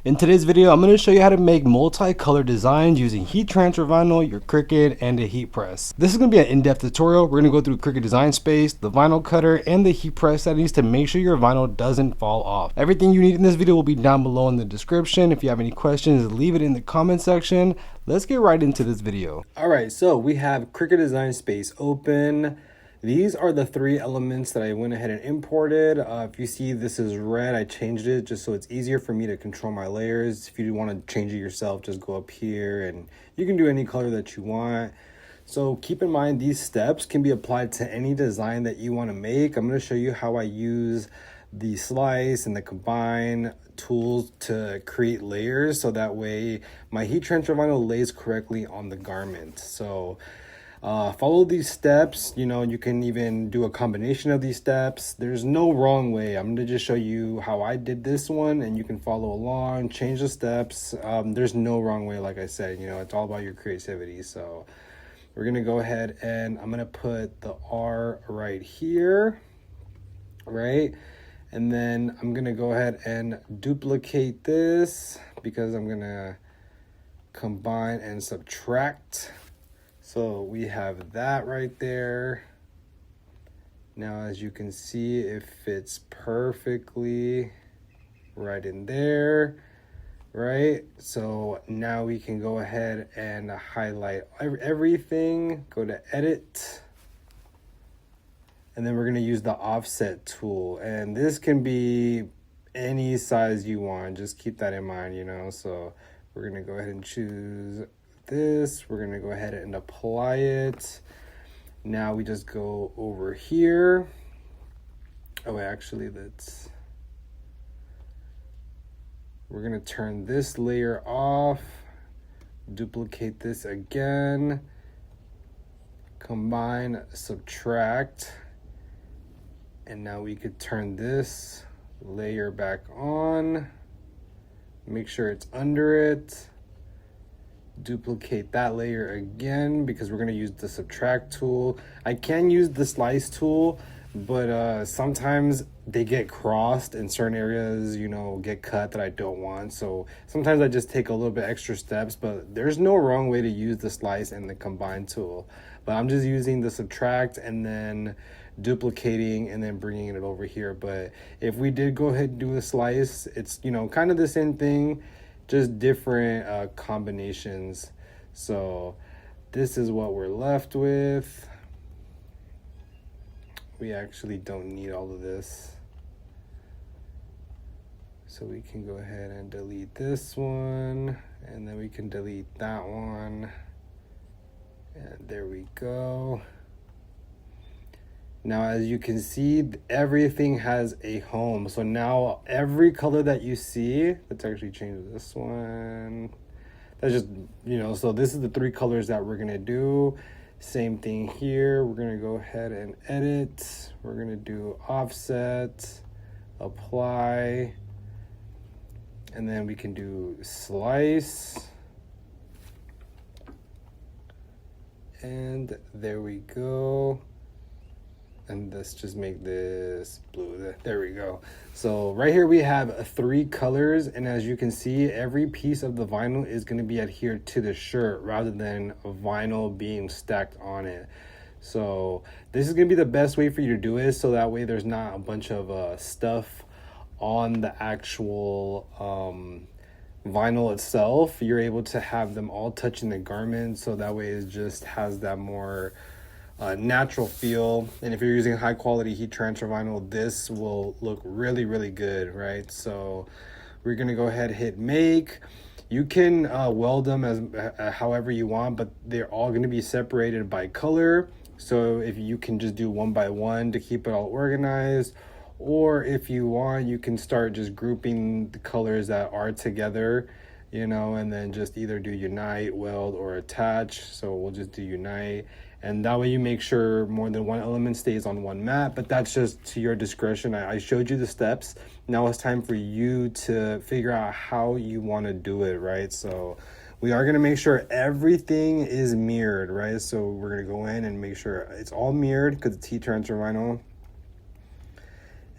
In today's video, I'm going to show you how to make multi-color designs using heat transfer vinyl, your Cricut, and a heat press. This is going to be an in-depth tutorial. We're going to go through Cricut Design Space, the vinyl cutter, and the heat press settings to make sure your vinyl doesn't fall off. Everything you need in this video will be down below in the description. If you have any questions, leave it in the comment section. Let's get right into this video. All right, so we have Cricut Design Space open. These are the three elements that I went ahead and imported. If you see this is red, I changed it just so it's easier for me to control my layers. If you want to change it yourself, just go up here and you can do any color that you want. So keep in mind these steps can be applied to any design that you want to make. I'm going to show you how I use the slice and the combine tools to create layers so that way my heat transfer vinyl lays correctly on the garment. So follow these steps. You know, you can even do a combination of these steps. There's no wrong way. I'm gonna just show you how I did this one and you can follow along, change the steps. There's no wrong way. Like I said, you know, it's all about your creativity. So we're gonna go ahead and I'm gonna put the R right here, right? And then I'm gonna go ahead and duplicate this because I'm gonna combine and subtract. So we have that right there. Now, as you can see, it fits perfectly right in there, right? So now we can go ahead and highlight everything, go to edit, and then we're gonna use the offset tool. And this can be any size you want, just keep that in mind, you know? So we're gonna go ahead and choose this. We're gonna go ahead and apply it. Now we just go over here. Oh, actually, we're gonna turn this layer off, duplicate this again, combine, subtract, and now we could turn this layer back on, make sure it's under it, duplicate that layer again because we're going to use the subtract tool. I can use the slice tool, but sometimes they get crossed in certain areas, you know, get cut that I don't want. So sometimes I just take a little bit extra steps, but there's no wrong way to use the slice and the combine tool. But I'm just using the subtract and then duplicating and then bringing it over here. But if we did go ahead and do a slice, it's, you know, kind of the same thing, just different combinations. So this is what we're left with. We actually don't need all of this. So we can go ahead and delete this one, and then we can delete that one. And there we go. Now, as you can see, everything has a home. So now every color that you see, let's actually change this one. That's just, you know, so this is the three colors that we're gonna do. Same thing here. We're gonna go ahead and edit. We're gonna do offset, apply, and then we can do slice. And there we go. And let's just make this blue. There we go. So right here we have three colors, and as you can see, every piece of the vinyl is going to be adhered to the shirt rather than a vinyl being stacked on it. So this is going to be the best way for you to do it, so that way there's not a bunch of stuff on the actual vinyl itself. You're able to have them all touching the garment, so that way it just has that more natural feel. And if you're using high quality heat transfer vinyl, this will look really, really good, right? So we're gonna go ahead and hit make. You can weld them as however you want, but they're all gonna be separated by color. So if you can just do one by one to keep it all organized, or if you want, you can start just grouping the colors that are together, you know, and then just either do unite, weld, or attach. So we'll just do unite. And that way you make sure more than one element stays on one mat, but that's just to your discretion. I showed you the steps. Now it's time for you to figure out how you want to do it, right? So we are going to make sure everything is mirrored, right? So we're going to go in and make sure it's all mirrored because it's heat transfer vinyl.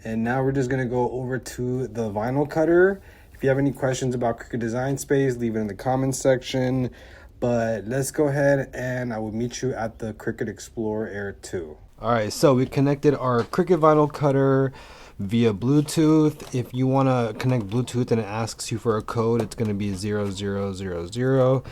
And now we're just going to go over to the vinyl cutter. If If you have any questions about Cricut Design Space, leave it in the comments section. But let's go ahead and I will meet you at the Cricut Explorer Air 2. Alright, so we connected our Cricut vinyl cutter via Bluetooth. If you want to connect Bluetooth and it asks you for a code, it's going to be 0000.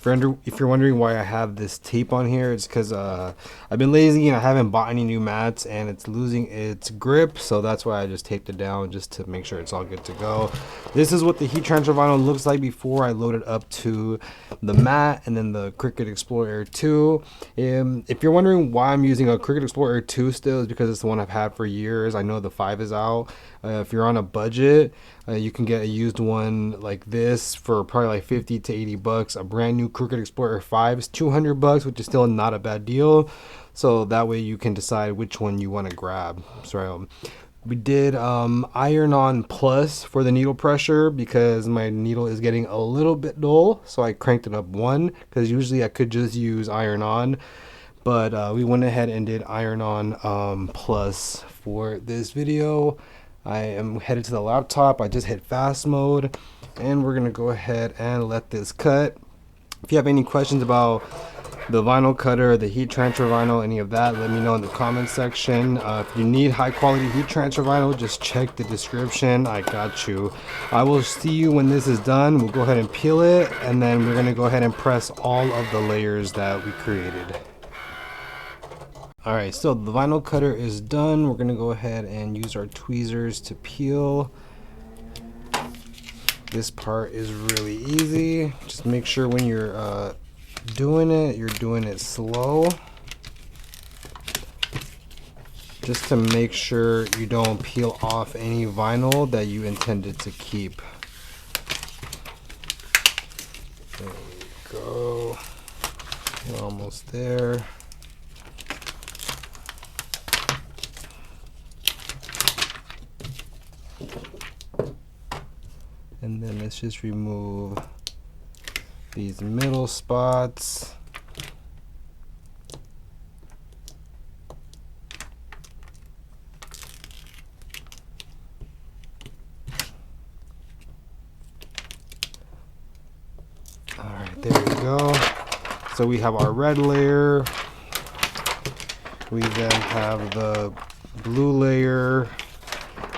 If you're wondering why I have this tape on here, it's because I've been lazy and I haven't bought any new mats and it's losing its grip, so that's why I just taped it down just to make sure it's all good to go. This is what the heat transfer vinyl looks like before I load it up to the mat and then the Cricut Explorer Air 2. If you're wondering why I'm using a Cricut Explorer Air 2 still, it's because it's the one I've had for years. I know the 5 is out. If you're on a budget, you can get a used one like this for probably like 50 to 80 bucks. A brand new Cricut Explorer 5 is 200 bucks, which is still not a bad deal. So that way you can decide which one you want to grab. So we did iron-on plus for the needle pressure because my needle is getting a little bit dull. So I cranked it up 1 because usually I could just use iron-on. But we went ahead and did iron-on plus for this video. I am headed to the laptop. I just hit fast mode and we're gonna go ahead and let this cut. If you have any questions about the vinyl cutter, the heat transfer vinyl, any of that, let me know in the comment section. If you need high quality heat transfer vinyl, just check the description. I got you. I will see you when this is done. We'll go ahead and peel it and then we're gonna go ahead and press all of the layers that we created. Alright, so the vinyl cutter is done. We're going to go ahead and use our tweezers to peel. This part is really easy. Just make sure when you're doing it slow. Just to make sure you don't peel off any vinyl that you intended to keep. There we go. We're almost there. And then let's just remove these middle spots. All right, there we go. So we have our red layer. We then have the blue layer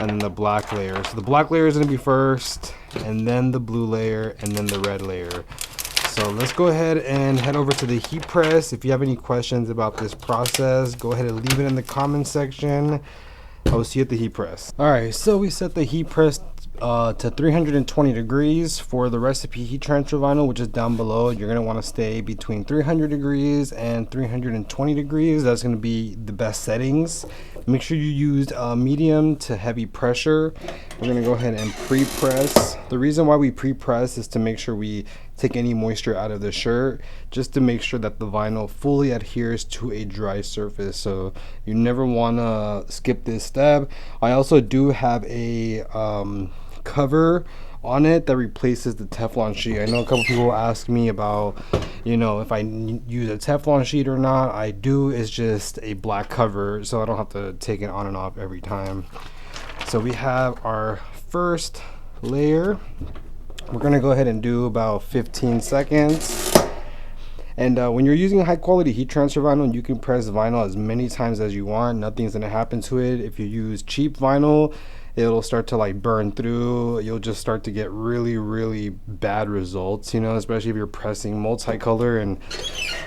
and then the black layer. So the black layer is going to be first, and then the blue layer, and then the red layer. So let's go ahead and head over to the heat press. If you have any questions about this process, go ahead and leave it in the comment section. I will see you at the heat press. All right, so we set the heat press to 320 degrees for the recipe heat transfer vinyl, which is down below. You're going to want to stay between 300 degrees and 320 degrees. That's going to be the best settings. Make sure you use medium to heavy pressure. We're going to go ahead and pre-press. The reason why we pre-press is to make sure we take any moisture out of the shirt, just to make sure that the vinyl fully adheres to a dry surface. So you never want to skip this step. I also do have a cover on it that replaces the Teflon sheet. I know a couple people ask me about, you know, if I use a Teflon sheet or not. I do. It's just a black cover, so I don't have to take it on and off every time. So we have our first layer. We're gonna go ahead and do about 15 seconds. And when you're using high quality heat transfer vinyl, you can press vinyl as many times as you want. Nothing's gonna happen to it. If you use cheap vinyl, it'll start to like burn through. You'll just start to get really bad results, you know, especially if you're pressing multicolor and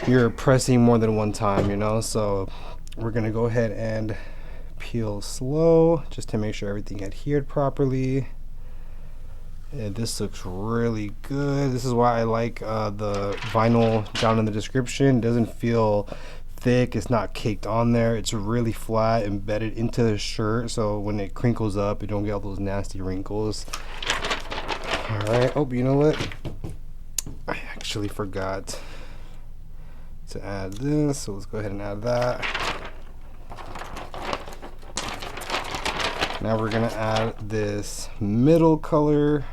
you're pressing more than one time, you know. So we're gonna go ahead and peel slow just to make sure everything adhered properly. And this looks really good. This is why I like the vinyl down in the description. It doesn't feel thick, it's not caked on there. It's really flat, embedded into the shirt, so when it crinkles up, you don't get all those nasty wrinkles. All right. Oh, you know what? I actually forgot to add this, so let's go ahead and add that. Now we're gonna add this middle color.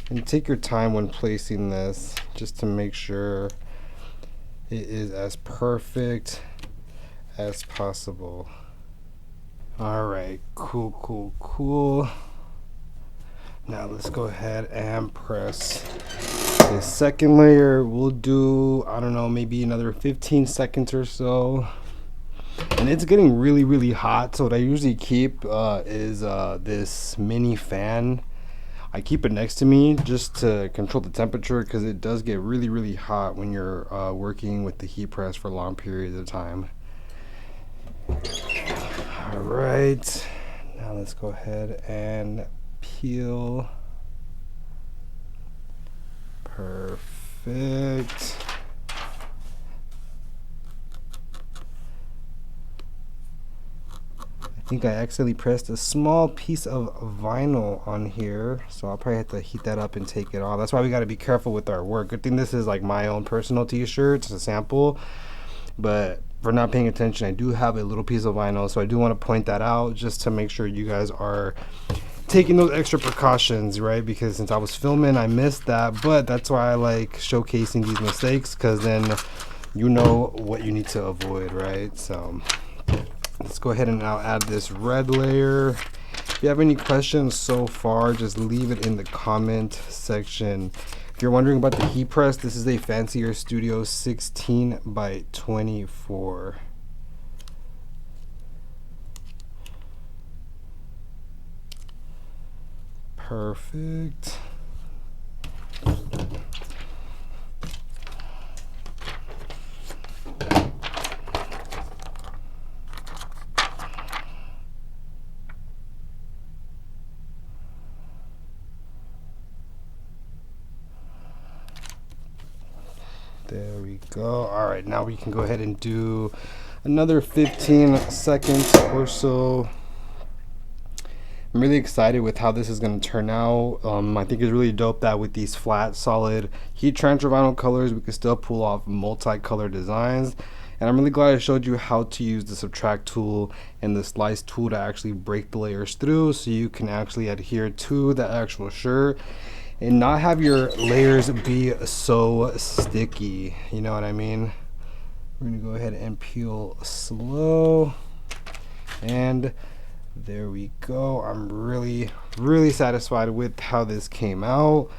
And take your time when placing this, just to make sure it is as perfect as possible. Alright, cool. Now let's go ahead and press the second layer. We'll do, I don't know, maybe another 15 seconds or so. And it's getting really hot, so what I usually keep is this mini fan. I keep it next to me just to control the temperature, because it does get really hot when you're working with the heat press for long periods of time. All right, now let's go ahead and peel. Perfect. I think I accidentally pressed a small piece of vinyl on here, so I'll probably have to heat that up and take it off. That's why we got to be careful with our work. Good thing this is like my own personal t-shirt. It's a sample, but for not paying attention, I do have a little piece of vinyl, so I do want to point that out just to make sure you guys are taking those extra precautions, right? Because since I was filming, I missed that, but that's why I like showcasing these mistakes, because then you know what you need to avoid, right? So let's go ahead and now add this red layer. If you have any questions so far, just leave it in the comment section. If you're wondering about the heat press, this is a Fancier Studio 16 by 24. Perfect. There we go. All right, now we can go ahead and do another 15 seconds or so. I'm really excited with how this is going to turn out. I think it's really dope that with these flat, solid heat transfer vinyl colors, we can still pull off multicolor designs. And I'm really glad I showed you how to use the subtract tool and the slice tool to actually break the layers through, so you can actually adhere to the actual shirt and not have your layers be so sticky. You know what I mean? We're gonna go ahead and peel slow, and there we go. I'm really satisfied with how this came out.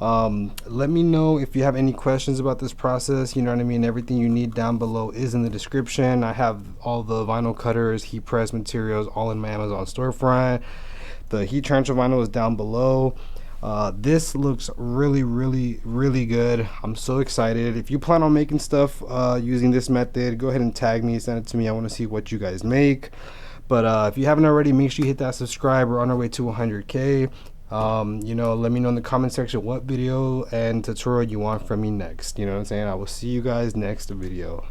Let me know if you have any questions about this process. You know what I mean? Everything you need down below is in the description. I have all the vinyl cutters, heat press materials, all in my Amazon storefront. The heat transfer vinyl is down below. This looks really good. I'm so excited. If you plan on making stuff using this method, go ahead and tag me, send it to me. I want to see what you guys make. But if you haven't already, make sure you hit that subscribe. We're on our way to 100K. You know, let me know in the comment section what video and tutorial you want from me next. You know what I'm saying? I will see you guys next video.